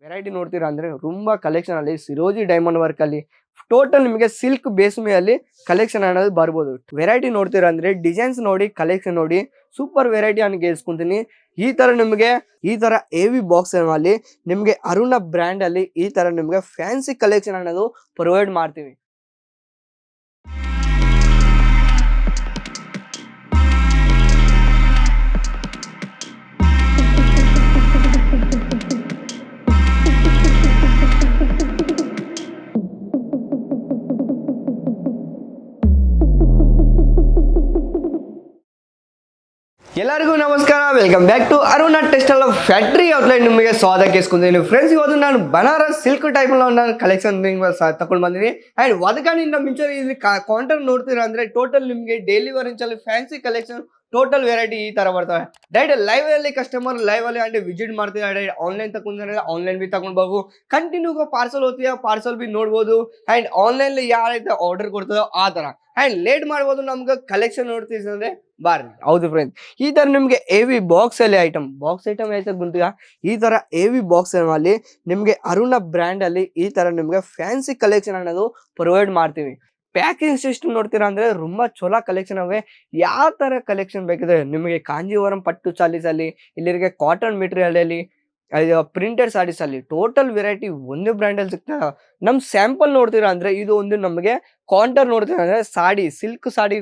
Variety ನೋಡ್ತೀರಾ ಅಂದ್ರೆ ತುಂಬಾ ಕಲೆಕ್ಷನ್ ಅಲ್ಲಿ ಸಿರೋಜಿ ಡೈಮಂಡ್ ವರ್ಕ್ ಅಲ್ಲಿ ಟೋಟಲ್ ನಿಮಗೆ ಸಿಲ್ಕ್ ಬೇಸ್ ಮೇಲೆ ಕಲೆಕ್ಷನ್ ಅನ್ನೋದು ಬರ್ಬೋದು. ವೆರೈಟಿ ನೋಡ್ತೀರಾ ಅಂದ್ರೆ ಡಿಸೈನ್ಸ್ ನೋಡಿ ಕಲೆಕ್ಷನ್ ನೋಡಿ ಸೂಪರ್ ವೆರೈಟಿ ಅನ್ನು ಗೆಲ್ಸ್ಕೊಂತೀನಿ. ಈ ತರ ಎವಿ ಬಾಕ್ಸ್ ಅಲ್ಲಿ ನಿಮ್ಗೆ ಅರುಣ ಬ್ರ್ಯಾಂಡ್ ಅಲ್ಲಿ ಈ ತರ ನಿಮ್ಗೆ ಫ್ಯಾನ್ಸಿ ಕಲೆಕ್ಷನ್ ಅನ್ನೋದು ಪ್ರೊವೈಡ್ ಮಾಡ್ತೀವಿ. ಎಲ್ಲರಿಗೂ ನಮಸ್ಕಾರ, welcome back to Aruna textile factory outlet. ನಿಮಗೆ ಸ್ವಾಗತ ಕೇಳಿಸ್ಕೊಂತೀನಿ ಫ್ರೆಂಡ್ಸ್. ಇವತ್ತು ನಾನು ಬನಾರಸ್ ಸಿಲ್ಕ್ ಟೈಪ್ ನಾನು ಕಲೆಕ್ಷನ್ ತಗೊಂಡು ಬಂದಿನಿ. ಅಂಡ್ ಅದಕ್ಕಾಗಿಂತ ಮುಂಚೆ ಇಲ್ಲಿ ಕೌಂಟರ್ ನೋಡ್ತೀರಾ ಅಂದ್ರೆ ಟೋಟಲ್ ನಿಮಗೆ daily wear fancy collection total variety ಈ ತರ ಬರ್ತವೆ. ಡೈರೆಕ್ಟ್ ಲೈವ್ ಅಲ್ಲಿ ಕಸ್ಟಮರ್ ಲೈವ್ ಅಲ್ಲಿ ಅಂದ್ರೆ ವಿಸಿಟ್ ಮಾಡ್ತೀರಾ, ಡೈರೆಕ್ಟ್ ಆನ್ಲೈನ್ ತಗೊಂಡ್ರೆ ಆನ್ಲೈನ್ ಬಿ ತಗೊಂಡ್ಬೋದು, ಕಂಟಿನ್ಯೂ ಪಾರ್ಸಲ್ ಹೋಗ್ತೀಯಾ ಪಾರ್ಸಲ್ ಬಿ ನೋಡ್ಬೋದು. ಅಂಡ್ ಆನ್ಲೈನ್ ಯಾರೈತೆ ಆರ್ಡರ್ ಕೊಡ್ತದೋ ಆ ತರ ಅಂಡ್ ಲೇಟ್ ಮಾಡ್ಬೋದು. ನಮ್ಗೆ ಕಲೆಕ್ಷನ್ ನೋಡ್ತೀವಿ ಅಂದ್ರೆ ಬಾರಿ. ಹೌದು ಫ್ರೆಂಡ್ಸ್, ಈ ತರ ನಿಮ್ಗೆ ಎವಿ ಬಾಕ್ಸ್ ಅಲ್ಲಿ ಬಾಕ್ಸ್ ಐಟಮ್ ಆಯ್ತು ಬಂತೀರಾ. ಈ ತರ ಎವಿ ಬಾಕ್ಸ್ ಅಲ್ಲಿ ನಿಮ್ಗೆ ಅರುಣ ಬ್ರ್ಯಾಂಡ್ ಅಲ್ಲಿ ಈ ತರ ನಿಮ್ಗೆ ಫ್ಯಾನ್ಸಿ ಕಲೆಕ್ಷನ್ ಅನ್ನೋದು ಪ್ರೊವೈಡ್ ಮಾಡ್ತೀವಿ. ಪ್ಯಾಕಿಂಗ್ ಸಿಸ್ಟಮ್ ನೋಡ್ತೀರಾ ಅಂದ್ರೆ ತುಂಬಾ ಚಲೋ ಕಲೆಕ್ಷನ್ ಅವೆ. ಯಾವ ತರ ಕಲೆಕ್ಷನ್ ಬೇಕಿದೆ ನಿಮಗೆ ಕಾಂಜೀವರಂ ಪಟ್ಟು ಚಾಲೀಸ್ ಅಲ್ಲಿ, ಇಲ್ಲಿಗೆ ಕಾಟನ್ ಮೆಟೀರಿಯಲ್ ಅಲ್ಲಿ, ಪ್ರಿಂಟೆಡ್ ಸಾರೀಸ್ ಅಲ್ಲಿ ಟೋಟಲ್ ವೆರೈಟಿ ಒಂದು ಬ್ರ್ಯಾಂಡ್ ಅಲ್ಲಿ ಸಿಗ್ತದೆ. ನಮ್ ಸ್ಯಾಂಪಲ್ ನೋಡ್ತೀರಾ ಅಂದ್ರೆ ಇದು ಒಂದು ನಮಗೆ ಕೌಂಟರ್ ನೋಡ್ತೀರಾ ಅಂದ್ರೆ ಸಾಡಿ ಸಿಲ್ಕ್ ಸಾಡಿ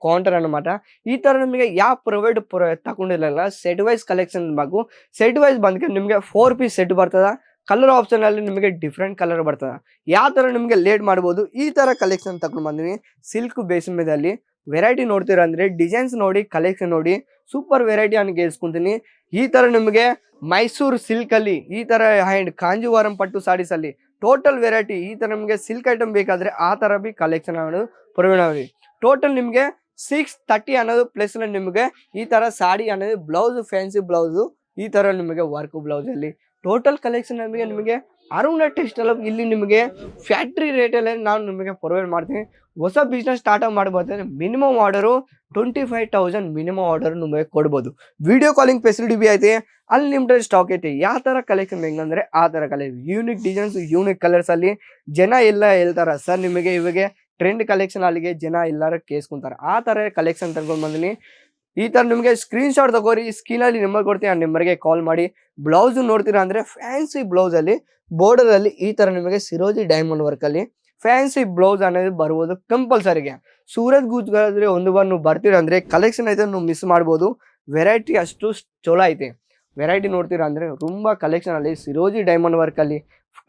ಕೌಂಟರ್ ಅನ್ನమాట. ಈ ತರ ನಿಮಗೆ ಯಾವ ಪ್ರೊವೈಡ್ ತಗೊಂಡಿಲ್ಲ ಸೆಟ್ ವೈಸ್ ಕಲೆಕ್ಷನ್ ಬೇಕು. ಸೆಟ್ ವೈಸ್ ಬಂದ್ಕೆ ನಿಮ್ಗೆ 4 ಪೀಸ್ ಸೆಟ್ ಬರ್ತದ. ಕಲರ್ ಆಪ್ಷನ್ ಅಲ್ಲಿ ನಿಮಗೆ ಡಿಫ್ರೆಂಟ್ ಕಲರ್ ಬರ್ತದ. ಯಾವ ತರ ನಿಮ್ಗೆ ಲೇಟ್ ಮಾಡ್ಬೋದು ಈ ತರ ಕಲೆಕ್ಷನ್ ತಗೊಂಡ್ ಬಂದಿನಿ. ಸಿಲ್ಕ್ ಬೇಸ್ ಮೇಲೆ ವೆರೈಟಿ ನೋಡ್ತೀರಾ ಅಂದ್ರೆ ಡಿಸೈನ್ಸ್ ನೋಡಿ ಕಲೆಕ್ಷನ್ ನೋಡಿ ಸೂಪರ್ ವೆರೈಟಿ ಅನ್ನು ಗೆಲ್ಸ್ಕೊಂತೀನಿ. ಈ ತರ ನಿಮಗೆ ಮೈಸೂರು ಸಿಲ್ಕ್ ಅಲ್ಲಿ ಈ ತರ ಹ್ಯಾಂಡ್ ಕಾಂಜೀವರಂ ಪಟ್ಟು ಸಾರೀಸ್ ಅಲ್ಲಿ ಟೋಟಲ್ ವೆರೈಟಿ ಈ ತರ ನಿಮಗೆ ಸಿಲ್ಕ್ ಐಟಮ್ ಬೇಕಾದ್ರೆ ಆ ತರ ಬಿ ಕಲೆಕ್ಷನ್ ಅನ್ನೋದು ಪ್ರೊವೈಡ್. ಟೋಟಲ್ ನಿಮ್ಗೆ 630 ಅನ್ನೋದು ಪ್ಲಸ್ ನಿಮಗೆ ಈ ತರ ಸಾಡಿ ಅನ್ನೋದು ಬ್ಲೌಸ್ ಫ್ಯಾನ್ಸಿ ಬ್ಲೌಸ್ ಈ ತರ ನಿಮಗೆ ವರ್ಕ್ ಬ್ಲೌಸ್ ಅಲ್ಲಿ ಟೋಟಲ್ ಕಲೆಕ್ಷನ್ ನಿಮಗೆ ಅರುಣ ಟೆಕ್ಸ್ಟೈಲ್ ಇಲ್ಲಿ ನಿಮಗೆ ಫ್ಯಾಕ್ಟ್ರಿ ರೇಟ್ ಅಲ್ಲಿ ನಾನು ನಿಮಗೆ ಪ್ರೊವೈಡ್ ಮಾಡ್ತೀನಿ. ಹೊಸ ಬಿಸ್ನೆಸ್ ಸ್ಟಾರ್ಟ್ ಮಾಡ್ಬೋದು ಮಿನಿಮಮ್ ಆರ್ಡರು 25,000 ಮಿನಿಮಮ್ ಆರ್ಡರ್ ನಿಮಗೆ ಕೊಡ್ಬೋದು. ವಿಡಿಯೋ ಕಾಲಿಂಗ್ ಫೆಸಿಲಿಟಿ ಬಿ ಐತೆ, ಅನ್ಲಿಮಿಟೆಡ್ ಸ್ಟಾಕ್ ಐತೆ. ಯಾವ ತರ ಕಲೆಕ್ಷನ್ ಬೇಕಂದ್ರೆ ಆ ತರ collection, unique designs unique colours ಅಲ್ಲಿ ಜನ ಎಲ್ಲ ಹೇಳ್ತಾರ ಸರ್ ನಿಮಗೆ ಇವಾಗ ಟ್ರೆಂಡ್ ಕಲೆಕ್ಷನ್ ಅಲ್ಲಿಗೆ ಜನ ಎಲ್ಲಾರು ಕೇಸ್ಕೊಂತಾರ. ಆ ತರ ಕಲೆಕ್ಷನ್ ತಗೊಂಡ್ ಬಂದಿನಿ. ಈ ತರ ನಿಮಗೆ ಸ್ಕ್ರೀನ್ ಶಾಟ್ ತಗೋರಿ, ಸ್ಕ್ರೀನ್ ಅಲ್ಲಿ ನಂಬರ್ ಕೊಡ್ತೀನಿ, ಆ ನಂಬರ್ಗೆ ಕಾಲ್ ಮಾಡಿ. ಬ್ಲೌಸ್ ನೋಡ್ತೀರಾ ಅಂದ್ರೆ ಫ್ಯಾನ್ಸಿ ಬ್ಲೌಸ್ ಅಲ್ಲಿ border ಅಲ್ಲಿ ಈ ತರ ನಿಮಗೆ ಸಿರೋಜಿ ಡೈಮಂಡ್ ವರ್ಕ್ ಅಲ್ಲಿ ಫ್ಯಾನ್ಸಿ ಬ್ಲೌಸ್ ಅನ್ನೋದು ಬರ್ಬೋದು ಕಂಪಲ್ಸರಿಗೆ. ಸೂರತ್ ಗೂಜ್ಗಾದ್ರೆ ಒಂದು ಬಾರ್ ನೀವು ಬರ್ತೀರಾ ಅಂದ್ರೆ ಕಲೆಕ್ಷನ್ ಐತೆ ನೀವು ಮಿಸ್ ಮಾಡ್ಬೋದು. ವೆರೈಟಿ ಅಷ್ಟು ಚಲೋ ಐತೆ. ವೆರೈಟಿ ನೋಡ್ತೀರಾ ಅಂದ್ರೆ ತುಂಬಾ ಕಲೆಕ್ಷನ್ ಅಲ್ಲಿ ಸಿರೋಜಿ ಡೈಮಂಡ್ ವರ್ಕ್ ಅಲ್ಲಿ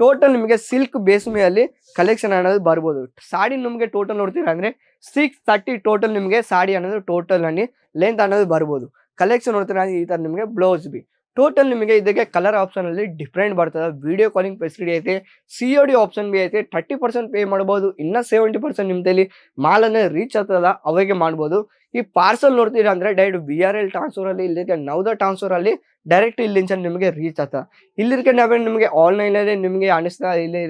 ಟೋಟಲ್ ನಿಮಗೆ ಸಿಲ್ಕ್ ಬೇಸ್ ಮೇಲೆ ಕಲೆಕ್ಷನ್ ಅನ್ನೋದು ಬರ್ಬೋದು. ಸಾಡಿ ನಿಮಗೆ ಟೋಟಲ್ ನೋಡ್ತೀರಾ ಅಂದ್ರೆ 630 ಟೋಟಲ್ ನಿಮಗೆ ಸಾಡಿ ಅನ್ನೋದು ಟೋಟಲ್ ಅಲ್ಲಿ ಲೆಂತ್ ಅನ್ನೋದು ಬರ್ಬೋದು. ಕಲೆಕ್ಷನ್ ನೋಡ್ತೀರಾ ಈ ತರ ನಿಮಗೆ ಬ್ಲೌಸ್ ಬಿ ಟೋಟಲ್ ನಿಮಗೆ ಇದಕ್ಕೆ ಕಲರ್ ಆಪ್ಷನ್ ಅಲ್ಲಿ ಡಿಫ್ರೆಂಟ್ ಬರ್ತದೆ. ವಿಡಿಯೋ ಕಾಲಿಂಗ್ ಫೆಸಿಲಿಟಿ ಐತೆ, COD ಆಪ್ಷನ್ ಬಿ ಐತೆ. 30% ಪೇ ಮಾಡ್ಬೋದು, ಇನ್ನ 70% ನಿಮ್ದಲ್ಲಿ ಮಾಲ್ ಅನ್ನ ರೀಚ್ ಆಗ್ತದ ಅವಾಗೆ ಮಾಡ್ಬೋದು. ಈ ಪಾರ್ಸಲ್ ನೋಡ್ತೀರಾ ಅಂದ್ರೆ ಡೈರೆಕ್ಟ್ BRL ಟ್ರಾನ್ಸ್ಫರ್ ಅಲ್ಲಿ ಇಲ್ಲಿಗೆ ನವದ ಟ್ರಾನ್ಸ್ಫರ್ ಅಲ್ಲಿ ಡೈರೆಕ್ಟ್ ಇಲ್ಲಿಂದ ನಿಮಗೆ ರೀಚ್ ಆಗ್ತದ. ಇಲ್ಲಿರ್ಕೆ ನಾವೇ ನಿಮಗೆ ಆನ್ಲೈನ್ ಅಲ್ಲಿ ನಿಮಗೆ ಅನಿಸ್ತಾ ಇಲ್ಲಿ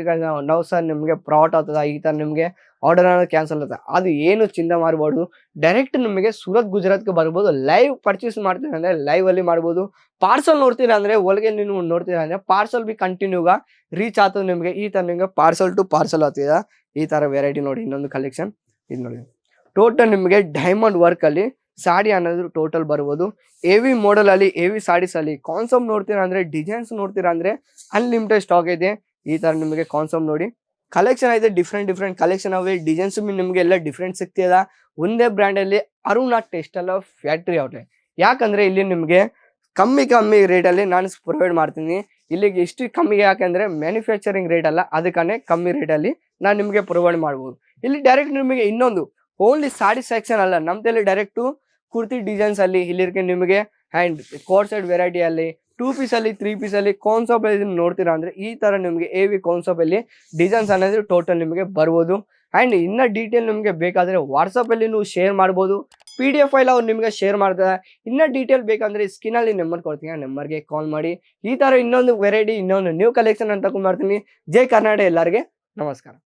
ನಾವು ಸರ್ ನಿಮಗೆ ಫ್ರಾಡ್ ಆಗ್ತದ ಈ ತರ ನಿಮಗೆ ಆರ್ಡರ್ ಅನ್ನೋದು ಕ್ಯಾನ್ಸಲ್ ಆಗ್ತದೆ, ಅದು ಏನು ಚಿಂತೆ ಮಾಡ್ಬೋದು. ಡೈರೆಕ್ಟ್ ನಿಮಗೆ ಸೂರತ್ ಗುಜರಾತ್ಗೆ ಬರ್ಬೋದು. ಲೈವ್ ಪರ್ಚೇಸ್ ಮಾಡ್ತೀರಾ ಅಂದ್ರೆ ಲೈವ್ ಅಲ್ಲಿ ಮಾಡ್ಬೋದು. ಪಾರ್ಸಲ್ ನೋಡ್ತೀರಾ ಅಂದ್ರೆ ಒಳಗೆ ನೀವು ನೋಡ್ತೀರಾ ಅಂದ್ರೆ ಪಾರ್ಸಲ್ ಬಿ ಕಂಟಿನ್ಯೂಗ ರೀಚ್ ಆಗ್ತದೆ ನಿಮಗೆ. ಈ ತರ ನಿಮಗೆ ಪಾರ್ಸಲ್ ಟು ಪಾರ್ಸಲ್ ಆಗ್ತದ. ಈ ತರ ವೆರೈಟಿ ನೋಡಿ ಇನ್ನೊಂದು ಕಲೆಕ್ಷನ್ ಇದು ನೋಡಿ. ಟೋಟಲ್ ನಿಮಗೆ ಡೈಮಂಡ್ ವರ್ಕ್ ಅಲ್ಲಿ ಸಾಡಿ ಅನ್ನೋದು ಟೋಟಲ್ ಬರ್ಬೋದು. ಎವಿ ಮಾಡೆಲ್ ಅಲ್ಲಿ ಎವಿ ಸಾಡೀಸ್ ಅಲ್ಲಿ ಕಾನ್ಸೆಪ್ಟ್ ನೋಡ್ತೀರಾ ಅಂದ್ರೆ ಡಿಸೈನ್ಸ್ ನೋಡ್ತೀರಾ ಅಂದ್ರೆ ಅನ್ಲಿಮಿಟೆಡ್ ಸ್ಟಾಕ್ ಇದೆ. ಈ ತರ ನಿಮಗೆ ಕಾನ್ಸೆಪ್ಟ್ ನೋಡಿ ಕಲೆಕ್ಷನ್ ಐತೆ, ಡಿಫ್ರೆಂಟ್ ಕಲೆಕ್ಷನ್ ಅವೆ. ಡಿಸೈನ್ಸ್ ನಿಮಗೆ ಎಲ್ಲ ಡಿಫ್ರೆಂಟ್ ಸಿಗ್ತದ ಒಂದೇ ಬ್ರ್ಯಾಂಡ್ ಅಲ್ಲಿ ಅರುಣ ಟೆಕ್ಸ್ಟೈಲ್ ಫ್ಯಾಕ್ಟರಿ ಔಟ್ಲೆಟ್. ಯಾಕಂದ್ರೆ ಇಲ್ಲಿ ನಿಮಗೆ ಕಮ್ಮಿ ರೇಟ್ ಅಲ್ಲಿ ನಾನು ಪ್ರೊವೈಡ್ ಮಾಡ್ತೀನಿ. ಇಲ್ಲಿಗೆ ಇಷ್ಟು ಕಮ್ಮಿ ಯಾಕಂದ್ರೆ ಮ್ಯಾನುಫ್ಯಾಕ್ಚರಿಂಗ್ ರೇಟ್ ಅಲ್ಲ, ಅದಕ್ಕೇ ಕಮ್ಮಿ ರೇಟ್ ಅಲ್ಲಿ ನಾನು ನಿಮಗೆ ಪ್ರೊವೈಡ್ ಮಾಡ್ಬೋದು. ಇಲ್ಲಿ ಡೈರೆಕ್ಟ್ ನಿಮಗೆ ಇನ್ನೊಂದು ಓನ್ಲಿ ಸಾಡಿ ಸೆಕ್ಷನ್ ಅಲ್ಲ, ನಮ್ದಲ್ಲಿ ಡೈರೆಕ್ಟ್ ಕುರ್ತಿ ಡಿಸೈನ್ಸ್ ಅಲ್ಲಿ ಇಲ್ಲಿರ್ಕೆ ನಿಮಗೆ ಹ್ಯಾಂಡ್ ಕೋಟ್ ಸೈಡ್ ವೆರೈಟಿ ಅಲ್ಲಿ 2 ಪೀಸ್ ಅಲ್ಲಿ 3 ಪೀಸ್ ಅಲ್ಲಿ ಕಾನ್ಸೆಪ್ಟ್ ನೋಡ್ತೀರಾ ಅಂದ್ರೆ ಈ ತರ ನಿಮಗೆ ಎವಿ ಕಾನ್ಸೆಪ್ಟ್ ಅಲ್ಲಿ ಡಿಸೈನ್ಸ್ ಅನ್ನೋದು ಟೋಟಲ್ ನಿಮಗೆ ಬರ್ಬೋದು. ಅಂಡ್ ಇನ್ನ ಡೀಟೇಲ್ ನಿಮಗೆ ಬೇಕಾದ್ರೆ ವಾಟ್ಸಪ್ ಅಲ್ಲಿ ನೀವು ಶೇರ್ ಮಾಡ್ಬೋದು. PDF ಫೈಲ್ ಅವ್ರು ನಿಮಗೆ ಶೇರ್ ಮಾಡ್ತಾರೆ. ಇನ್ನ ಡೀಟೇಲ್ ಬೇಕಂದ್ರೆ ಸ್ಕ್ರೀನ್ ಅಲ್ಲಿ ನಂಬರ್ ಕೊಡ್ತೀನಿ, ಆ ನಂಬರ್ಗೆ ಕಾಲ್ ಮಾಡಿ. ಈ ತರ ಇನ್ನೊಂದು ವೆರೈಟಿ ಇನ್ನೊಂದು ನ್ಯೂ ಕಲೆಕ್ಷನ್ ಅಂತ ತಗೊಂಡ್ ಬರ್ತೀನಿ. ಜೈ ಕರ್ನಾಟಕ, ಎಲ್ಲರಿಗೆ ನಮಸ್ಕಾರ.